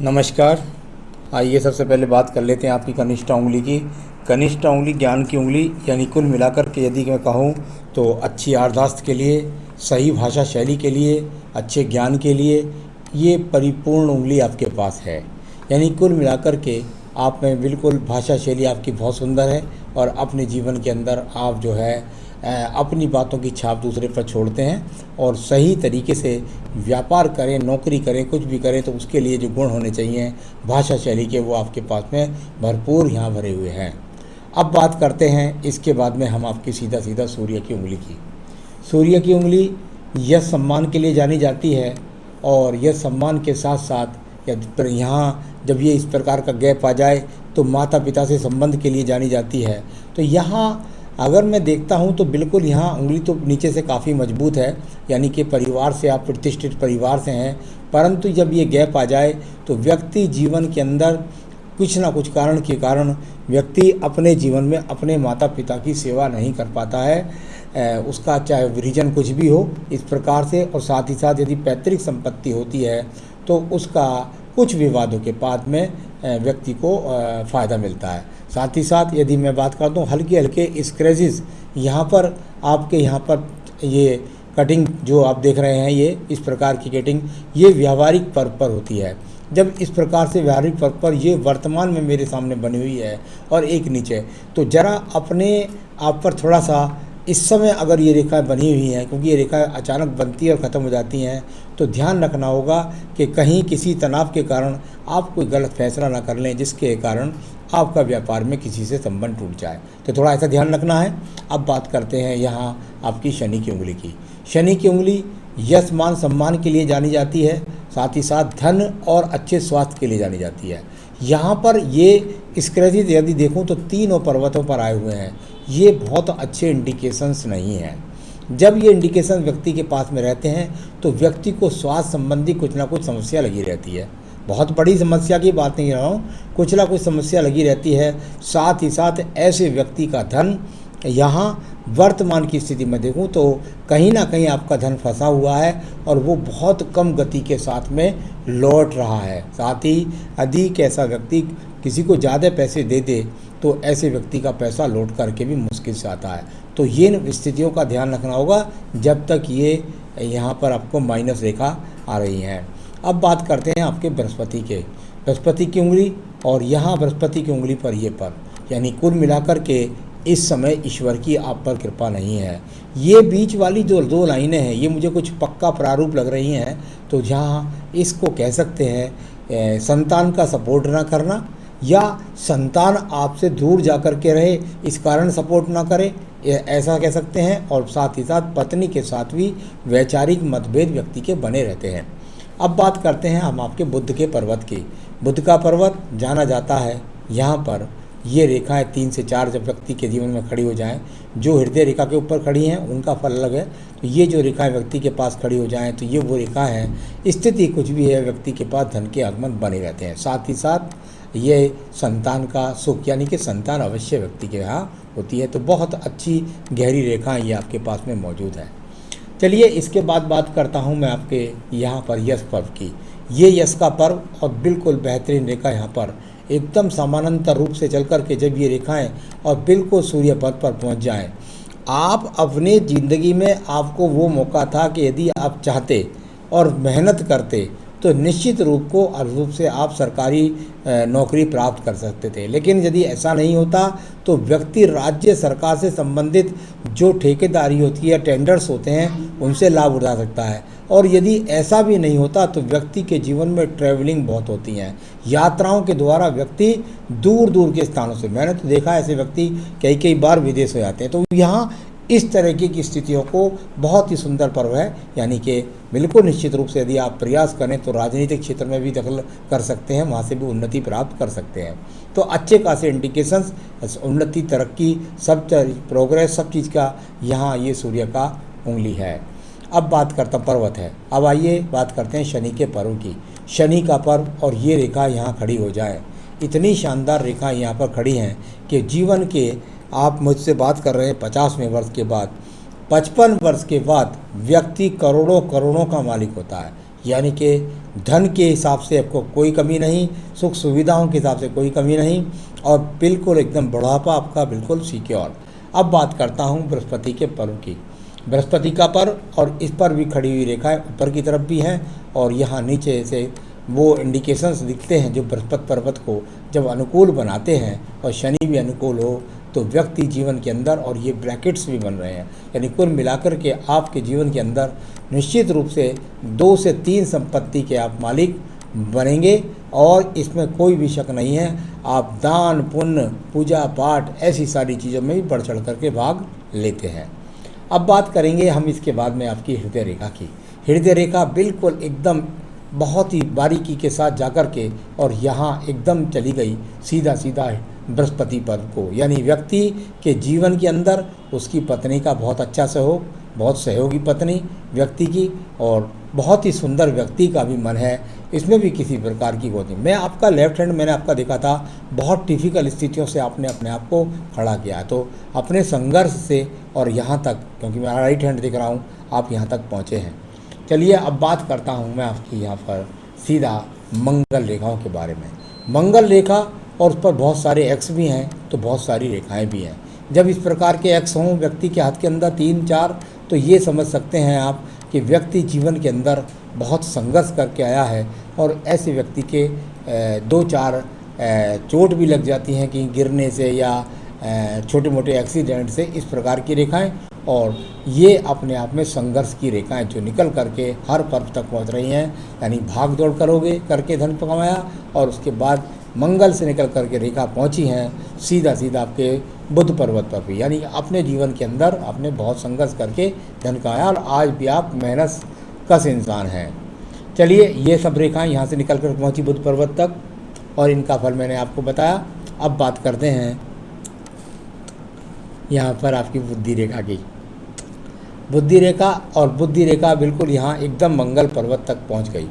नमस्कार। आइए सबसे पहले बात कर लेते हैं आपकी कनिष्ठ उंगली की। कनिष्ठ उंगली ज्ञान की उंगली, यानी कुल मिलाकर के यदि मैं कहूँ तो अच्छी याददाश्त के लिए, सही भाषा शैली के लिए, अच्छे ज्ञान के लिए ये परिपूर्ण उंगली आपके पास है। यानी कुल मिलाकर के आप में बिल्कुल भाषा शैली आपकी बहुत सुंदर है और अपने जीवन के अंदर आप जो है अपनी बातों की छाप दूसरे पर छोड़ते हैं और सही तरीके से व्यापार करें, नौकरी करें, कुछ भी करें तो उसके लिए जो गुण होने चाहिए भाषा शैली के, वो आपके पास में भरपूर यहाँ भरे हुए हैं। अब बात करते हैं इसके बाद में हम आपकी सीधा सीधा सूर्य की उंगली की। सूर्य की उंगली यश सम्मान के लिए जानी जाती है और यश सम्मान के साथ साथ यहाँ जब ये इस प्रकार का गैप आ जाए तो माता पिता से संबंध के लिए जानी जाती है। तो यहाँ अगर मैं देखता हूँ तो बिल्कुल यहाँ उंगली तो नीचे से काफ़ी मजबूत है, यानी कि परिवार से आप प्रतिष्ठित परिवार से हैं, परंतु जब ये गैप आ जाए तो व्यक्ति जीवन के अंदर कुछ ना कुछ कारण के कारण व्यक्ति अपने जीवन में अपने माता पिता की सेवा नहीं कर पाता है। उसका चाहे रीजन कुछ भी हो इस प्रकार से, और साथ ही साथ यदि पैतृक संपत्ति होती है तो उसका कुछ विवादों के बाद में व्यक्ति को फ़ायदा मिलता है। साथ ही साथ यदि मैं बात करता हूँ हल्के हल्के स्क्रैचेस यहाँ पर, आपके यहाँ पर ये कटिंग जो आप देख रहे हैं, ये इस प्रकार की कटिंग ये व्यावहारिक पर्व पर होती है। जब इस प्रकार से व्यावहारिक पर्व पर ये वर्तमान में मेरे सामने बनी हुई है और एक नीचे, तो ज़रा अपने आप पर थोड़ा सा इस समय अगर ये रेखाएं बनी हुई हैं, क्योंकि ये रेखाएं अचानक बनती है और ख़त्म हो जाती हैं, तो ध्यान रखना होगा कि कहीं किसी तनाव के कारण आप कोई गलत फैसला ना कर लें जिसके कारण आपका व्यापार में किसी से संबंध टूट जाए, तो थोड़ा ऐसा ध्यान रखना है। अब बात करते हैं यहाँ आपकी शनि की उंगली की। शनि की उंगली यश मान सम्मान के लिए जानी जाती है, साथ ही साथ धन और अच्छे स्वास्थ्य के लिए जानी जाती है। यहाँ पर ये स्क्रैचेस यदि देखूँ तो तीनों पर्वतों पर आए हुए हैं, ये बहुत अच्छे इंडिकेशंस नहीं हैं। जब ये इंडिकेशन व्यक्ति के पास में रहते हैं तो व्यक्ति को स्वास्थ्य संबंधी कुछ ना कुछ समस्या लगी रहती है। बहुत बड़ी समस्या की बात नहीं कर रहा हूँ, कुछ ना कुछ समस्या लगी रहती है। साथ ही साथ ऐसे व्यक्ति का धन यहाँ वर्तमान की स्थिति में देखूँ तो कहीं ना कहीं आपका धन फंसा हुआ है और वो बहुत कम गति के साथ में लौट रहा है। साथ ही अधिक ऐसा व्यक्ति किसी को ज़्यादा पैसे दे दे तो ऐसे व्यक्ति का पैसा लौट करके भी मुश्किल से आता है। तो ये स्थितियों का ध्यान रखना होगा जब तक ये यहाँ पर आपको माइनस रेखा आ रही हैं। अब बात करते हैं आपके बृहस्पति के। बृहस्पति की उंगली और यहाँ बृहस्पति की उंगली पर ये पर, यानी कुल मिलाकर के इस समय ईश्वर की आप पर कृपा नहीं है। ये बीच वाली जो दो लाइनें हैं ये मुझे कुछ पक्का प्रारूप लग रही हैं, तो जहाँ इसको कह सकते हैं संतान का सपोर्ट ना करना, या संतान आपसे दूर जा कर के रहे इस कारण सपोर्ट ना करे, ऐसा कह सकते हैं। और साथ ही साथ पत्नी के साथ भी वैचारिक मतभेद व्यक्ति के बने रहते हैं। अब बात करते हैं हम आपके बुध के पर्वत की। बुध का पर्वत जाना जाता है, यहाँ पर ये रेखाएं 3 से 4 जब व्यक्ति के जीवन में खड़ी हो जाएं, जो हृदय रेखा के ऊपर खड़ी हैं उनका फल अलग है, तो ये जो रेखाएं व्यक्ति के पास खड़ी हो जाएं तो ये वो रेखाएं हैं। स्थिति कुछ भी है, व्यक्ति के पास धन के आगमन बने रहते हैं। साथ ही साथ ये संतान का सुख, यानी कि संतान अवश्य व्यक्ति के यहाँ होती है। तो बहुत अच्छी गहरी रेखाएँ ये आपके पास में मौजूद है। चलिए इसके बाद बात करता हूँ मैं आपके यहाँ पर यश पर्व की। ये यश का पर्व और बिल्कुल बेहतरीन रेखा यहाँ पर एकदम समानांतर रूप से चल कर के जब ये रेखाएं और बिल्कुल सूर्य पद पर पहुँच जाएं, आप अपने ज़िंदगी में आपको वो मौका था कि यदि आप चाहते और मेहनत करते तो निश्चित रूप से आप सरकारी नौकरी प्राप्त कर सकते थे। लेकिन यदि ऐसा नहीं होता तो व्यक्ति राज्य सरकार से संबंधित जो ठेकेदारी होती है, टेंडर्स होते हैं, उनसे लाभ उठा सकता है। और यदि ऐसा भी नहीं होता तो व्यक्ति के जीवन में ट्रैवलिंग बहुत होती हैं, यात्राओं के द्वारा व्यक्ति दूर दूर के स्थानों से, मैंने तो देखा ऐसे व्यक्ति कई बार विदेश हो जाते हैं। तो यहाँ इस तरह की स्थितियों को बहुत ही सुंदर पर्व है, यानी कि बिल्कुल निश्चित रूप से यदि आप प्रयास करें तो राजनीतिक क्षेत्र में भी दखल कर सकते हैं, वहाँ से भी उन्नति प्राप्त कर सकते हैं। तो अच्छे खासे इंडिकेशंस, उन्नति, तरक्की, सब प्रोग्रेस, सब चीज़ का यहाँ ये सूर्य का उंगली है। अब बात करता पर्वत है। अब आइए बात करते हैं शनि के पर्व की। शनि का पर्व और ये रेखा यहाँ खड़ी हो जाए, इतनी शानदार रेखा यहाँ पर खड़ी हैं कि जीवन के, आप मुझसे बात कर रहे हैं 50वें वर्ष के बाद, 55 वर्ष के बाद व्यक्ति करोड़ों करोड़ों का मालिक होता है। यानी कि धन के हिसाब से आपको कोई कमी नहीं, सुख सुविधाओं के हिसाब से कोई कमी नहीं, और बिल्कुल एकदम बुढ़ापा आपका बिल्कुल सिक्योर। अब बात करता हूँ बृहस्पति के पर्व की। बृहस्पति का पर्व, और इस पर भी खड़ी हुई रेखाएं ऊपर की तरफ भी हैं, और यहाँ नीचे से वो इंडिकेशंस दिखते हैं जो बृहस्पति पर्वत को जब अनुकूल बनाते हैं और शनि भी अनुकूल हो तो व्यक्ति जीवन के अंदर, और ये ब्रैकेट्स भी बन रहे हैं, यानी कुल मिलाकर के आपके जीवन के अंदर निश्चित रूप से 2 से 3 संपत्ति के आप मालिक बनेंगे, और इसमें कोई भी शक नहीं है। आप दान पुण्य पूजा पाठ ऐसी सारी चीज़ों में भी बढ़ चढ़ करके भाग लेते हैं। अब बात करेंगे हम इसके बाद में आपकी हृदय रेखा की। हृदय रेखा बिल्कुल एकदम बहुत ही बारीकी के साथ जाकर के और यहाँ एकदम चली गई सीधा सीधा बृहस्पति पर्व को, यानी व्यक्ति के जीवन के अंदर उसकी पत्नी का बहुत अच्छा सहयोग, बहुत सहयोगी पत्नी व्यक्ति की, और बहुत ही सुंदर व्यक्ति का भी मन है, इसमें भी किसी प्रकार की वो नहीं। मैं आपका लेफ्ट हैंड मैंने आपका देखा था, बहुत टिपिकल स्थितियों से आपने अपने आप को खड़ा किया, तो अपने संघर्ष से और यहाँ तक, क्योंकि मैं राइट हैंड दिख रहा हूँ, आप यहाँ तक पहुँचे हैं। चलिए अब बात करता हूँ मैं आपकी यहाँ पर सीधा मंगल रेखाओं के बारे में। मंगल रेखा, और उस पर बहुत सारे एक्स भी हैं तो बहुत सारी रेखाएं भी हैं। जब इस प्रकार के एक्स हों व्यक्ति के हाथ के अंदर 3-4, तो ये समझ सकते हैं आप कि व्यक्ति जीवन के अंदर बहुत संघर्ष करके आया है, और ऐसे व्यक्ति के 2-4 चोट भी लग जाती हैं कि गिरने से या छोटे मोटे एक्सीडेंट से, इस प्रकार की रेखाएं, और ये अपने आप में संघर्ष की रेखाएं जो निकल करके हर पर्व तक पहुंच रही हैं, यानी भाग दौड़ करोगे करके धन कमाया, और उसके बाद मंगल से निकल करके रेखा पहुंची हैं सीधा सीधा आपके बुध पर्वत पर भी, यानी अपने जीवन के अंदर आपने बहुत संघर्ष करके धन कमाया, और आज भी आप मेहनत कश इंसान हैं। चलिए ये सब रेखाएं यहाँ से निकल कर पहुँची बुध पर्वत तक, और इनका फल मैंने आपको बताया। अब बात करते हैं यहाँ पर आपकी बुद्धि रेखा की। बुद्धि रेखा, और बुद्धि रेखा बिल्कुल यहाँ एकदम मंगल पर्वत तक पहुँच गई।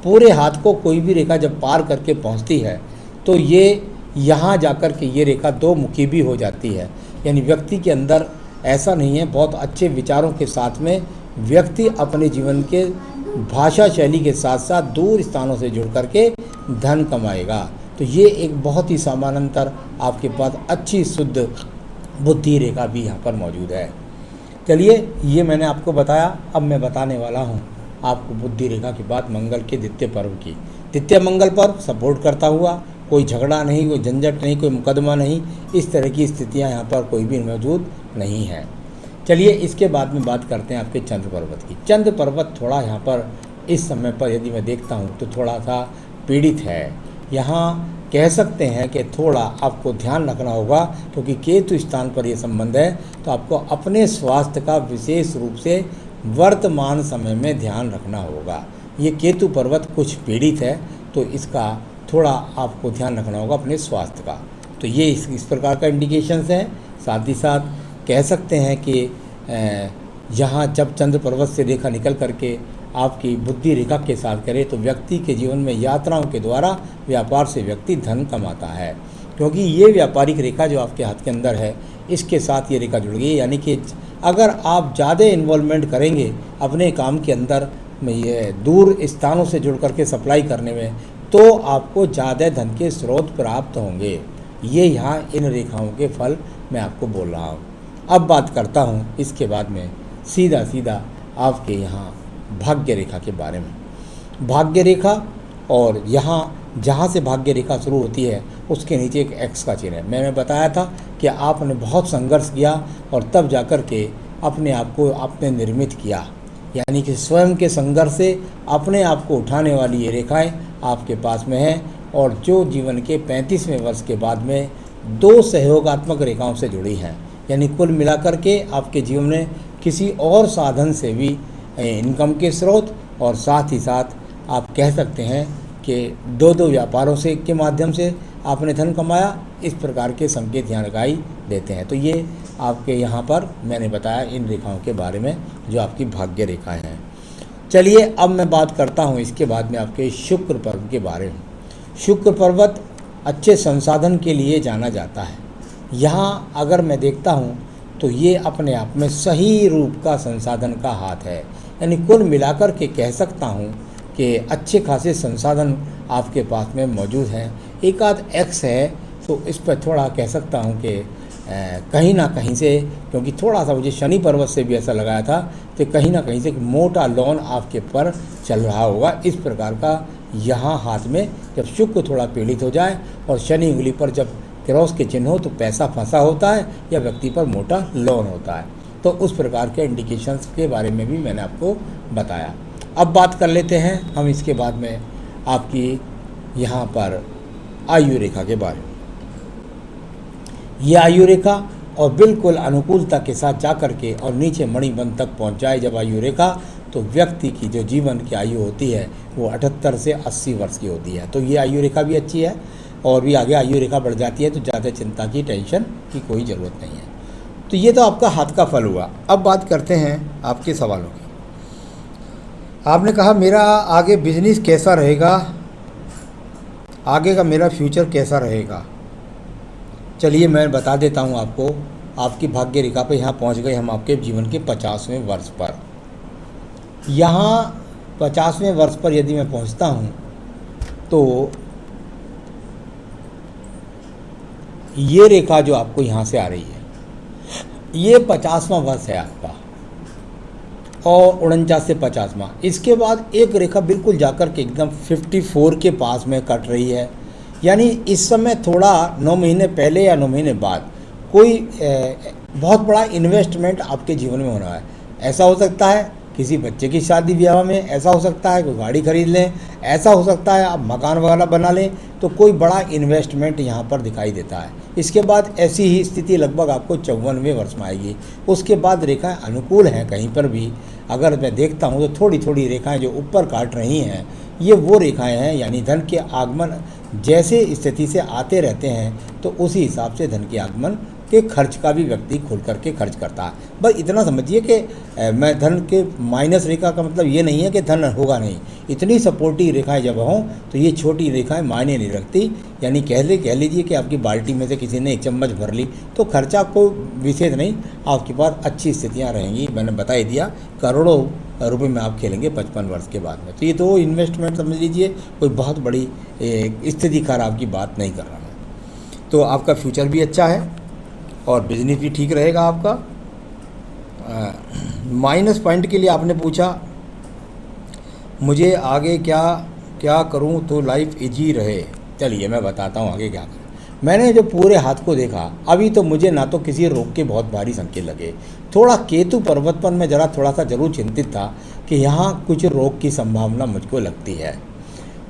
पूरे हाथ को कोई भी रेखा जब पार करके पहुँचती है तो ये यहाँ जाकर के ये रेखा 2 मुखी भी हो जाती है, यानी व्यक्ति के अंदर ऐसा नहीं है, बहुत अच्छे विचारों के साथ में व्यक्ति अपने जीवन के भाषा शैली के साथ साथ दूर स्थानों से जुड़ करके धन कमाएगा। तो ये एक बहुत ही समानांतर आपके पास अच्छी शुद्ध बुद्धि रेखा भी यहाँ पर मौजूद है। चलिए ये मैंने आपको बताया, अब मैं बताने वाला हूँ आपको बुद्धि रेखा के बाद मंगल के द्वितीय पर्व की। द्वितीय मंगल पर्व सपोर्ट करता हुआ, कोई झगड़ा नहीं, कोई झंझट नहीं, कोई मुकदमा नहीं, इस तरह की स्थितियाँ यहाँ पर कोई भी मौजूद नहीं है। चलिए इसके बाद में बात करते हैं आपके चंद्र पर्वत की। चंद्र पर्वत थोड़ा यहाँ पर इस समय पर यदि मैं देखता हूँ तो थोड़ा सा पीड़ित है। यहाँ कह सकते हैं कि थोड़ा आपको ध्यान रखना होगा, क्योंकि केतु स्थान पर ये संबंध है, तो आपको अपने स्वास्थ्य का विशेष रूप से वर्तमान समय में ध्यान रखना होगा। ये केतु पर्वत कुछ पीड़ित है, तो इसका थोड़ा आपको ध्यान रखना होगा अपने स्वास्थ्य का। तो ये इस प्रकार का इंडिकेशंस हैं। साथ ही साथ कह सकते हैं कि यहाँ जब चंद्र पर्वत से रेखा निकल करके आपकी बुद्धि रेखा के साथ करे तो व्यक्ति के जीवन में यात्राओं के द्वारा व्यापार से व्यक्ति धन कमाता है, क्योंकि ये व्यापारिक रेखा जो आपके हाथ के अंदर है इसके साथ ये रेखा जुड़ गई। यानी कि अगर आप ज़्यादा इन्वॉल्वमेंट करेंगे अपने काम के अंदर में, ये दूर स्थानों से जुड़ करके सप्लाई करने में, तो आपको ज़्यादा धन के स्रोत प्राप्त होंगे। ये यहाँ इन रेखाओं के फल मैं आपको बोल रहा हूँ। अब बात करता हूँ इसके बाद में सीधा सीधा आपके यहाँ भाग्य रेखा के बारे में। भाग्य रेखा, और यहाँ जहाँ से भाग्य रेखा शुरू होती है उसके नीचे एक एक्स का चिन्ह है। मैंने बताया था कि आपने बहुत संघर्ष किया और तब जाकर के अपने आप को आपने निर्मित किया, यानी कि स्वयं के संघर्ष से अपने आप को उठाने वाली ये रेखाएं आपके पास में हैं, और जो जीवन के 35वें वर्ष के बाद में 2 सहयोगात्मक रेखाओं से जुड़ी हैं, यानी कुल मिलाकर के आपके जीवन में किसी और साधन से भी इनकम के स्रोत, और साथ ही साथ आप कह सकते हैं कि 2-2 व्यापारों से के माध्यम से आपने धन कमाया। इस प्रकार के संकेत यहाँ दिखाई देते हैं। तो ये आपके यहाँ पर मैंने बताया इन रेखाओं के बारे में जो आपकी भाग्य रेखाएं हैं। चलिए अब मैं बात करता हूँ इसके बाद में आपके शुक्र पर्व के बारे में। शुक्र पर्वत अच्छे संसाधन के लिए जाना जाता है। यहाँ अगर मैं देखता हूँ तो ये अपने आप में सही रूप का संसाधन का हाथ है, यानी कुल मिलाकर के कह सकता हूँ कि अच्छे खासे संसाधन आपके पास में मौजूद हैं। एक आध एक्स है तो इस पर थोड़ा कह सकता हूँ कि कहीं ना कहीं से, क्योंकि थोड़ा सा मुझे शनि पर्वत से भी ऐसा लगाया था, तो कहीं ना कहीं से मोटा लोन आपके पर चल रहा होगा। इस प्रकार का यहाँ हाथ में जब शुक्र थोड़ा पीड़ित हो जाए और शनि उंगली पर जब क्रॉस के चिन्ह हो तो पैसा फंसा होता है या व्यक्ति पर मोटा लोन होता है। तो उस प्रकार के इंडिकेशंस के बारे में भी मैंने आपको बताया। अब बात कर लेते हैं हम इसके बाद में आपकी यहाँ पर आयु रेखा के बारे में। ये आयु रेखा और बिल्कुल अनुकूलता के साथ जा कर के और नीचे मणिबंध तक पहुँच जाए जब आयु रेखा, तो व्यक्ति की जो जीवन की आयु होती है वो 78 से 80 वर्ष की होती है। तो ये आयु रेखा भी अच्छी है और भी आगे आयु रेखा बढ़ जाती है तो ज़्यादा चिंता की, टेंशन की कोई ज़रूरत नहीं है। तो ये तो आपका हाथ का फल हुआ। अब बात करते हैं आपके सवालों की। आपने कहा मेरा आगे बिजनेस कैसा रहेगा, आगे का मेरा फ्यूचर कैसा रहेगा। चलिए मैं बता देता हूँ आपको। आपकी भाग्य रेखा पे यहाँ पहुँच गए हम आपके जीवन के 50वें वर्ष पर। यहाँ 50वें वर्ष पर यदि मैं पहुँचता हूँ तो ये रेखा जो आपको यहाँ से आ रही है ये 50वां वर्ष है आपका और 49 से 50वां। इसके बाद एक रेखा बिल्कुल जाकर के एकदम 54 के पास में कट रही है। यानी इस समय थोड़ा 9 महीने पहले या 9 महीने बाद कोई बहुत बड़ा इन्वेस्टमेंट आपके जीवन में होना है। ऐसा हो सकता है किसी बच्चे की शादी ब्याह में, ऐसा हो सकता है कोई गाड़ी खरीद लें, ऐसा हो सकता है आप मकान वगैरह बना लें, तो कोई बड़ा इन्वेस्टमेंट यहाँ पर दिखाई देता है। इसके बाद ऐसी ही स्थिति लगभग आपको 54वें वर्ष में आएगी। उसके बाद रेखाएं अनुकूल हैं कहीं पर भी अगर मैं देखता हूँ तो थोड़ी थोड़ी रेखाएं जो ऊपर काट रही हैं ये वो रेखाएं हैं, यानी धन के आगमन जैसे स्थिति से आते रहते हैं तो उसी हिसाब से धन के आगमन के खर्च का भी व्यक्ति खुल करके खर्च करता है। बस इतना समझिए कि मैं धन के माइनस रेखा का मतलब ये नहीं है कि धन होगा नहीं। इतनी सपोर्टिव रेखाएं जब हों तो ये छोटी रेखाएं मायने नहीं रखती। यानी कह लीजिए कि आपकी बाल्टी में से किसी ने 1 चम्मच भर ली तो खर्चा को विशेष नहीं, आपके पास अच्छी स्थितियाँ रहेंगी। मैंने बता ही दिया करोड़ों रुपए में आप खेलेंगे 55 वर्ष के बाद में। तो ये तो इन्वेस्टमेंट समझ लीजिए, कोई बहुत बड़ी स्थिति खराब की बात नहीं कर रहा मैं। तो आपका फ्यूचर भी अच्छा है और बिजनेस भी ठीक रहेगा आपका। माइनस पॉइंट के लिए आपने पूछा मुझे आगे क्या करूं तो लाइफ इजी रहे। चलिए मैं बताता हूं आगे क्या करें। मैंने जो पूरे हाथ को देखा अभी तो मुझे ना तो किसी रोग के बहुत भारी संकेत लगे। थोड़ा केतु पर्वत पर मैं थोड़ा सा जरूर चिंतित था कि यहाँ कुछ रोग की संभावना मुझको लगती है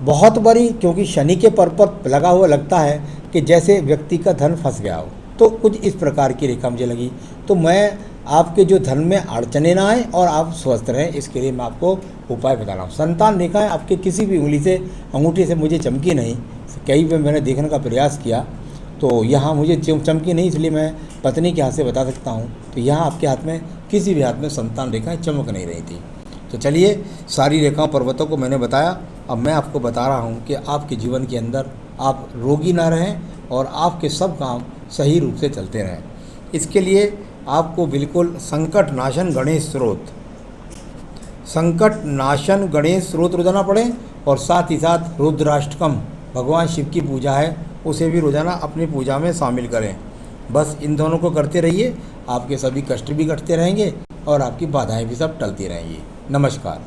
बहुत बड़ी, क्योंकि शनि के पर्वत लगा हुआ लगता है कि जैसे व्यक्ति का धन फंस गया हो। तो कुछ इस प्रकार की रेखा मुझे लगी। तो मैं आपके जो धन में अड़चने ना आए और आप स्वस्थ रहें इसके लिए मैं आपको उपाय बता रहा हूँ। संतान रेखाएं आपके किसी भी उंगली से अंगूठे से मुझे चमकी नहीं। कई बार मैंने देखने का प्रयास किया तो यहाँ मुझे चमकी नहीं, इसलिए मैं पत्नी के हाथ से बता सकता हूँ। तो यहाँ आपके हाथ में किसी भी हाथ में संतान रेखाएँ चमक नहीं रही थी। तो चलिए सारी रेखाओं पर्वतों को मैंने बताया। अब मैं आपको बता रहा हूँ कि आपके जीवन के अंदर आप रोगी ना रहें और आपके सब काम सही रूप से चलते रहें। इसके लिए आपको बिल्कुल संकट नाशन गणेश स्रोत रोजाना पढ़ें और साथ ही साथ रुद्राष्टकम भगवान शिव की पूजा है उसे भी रोजाना अपनी पूजा में शामिल करें। बस इन दोनों को करते रहिए, आपके सभी कष्ट भी घटते रहेंगे और आपकी बाधाएं भी सब टलती रहेंगी। नमस्कार।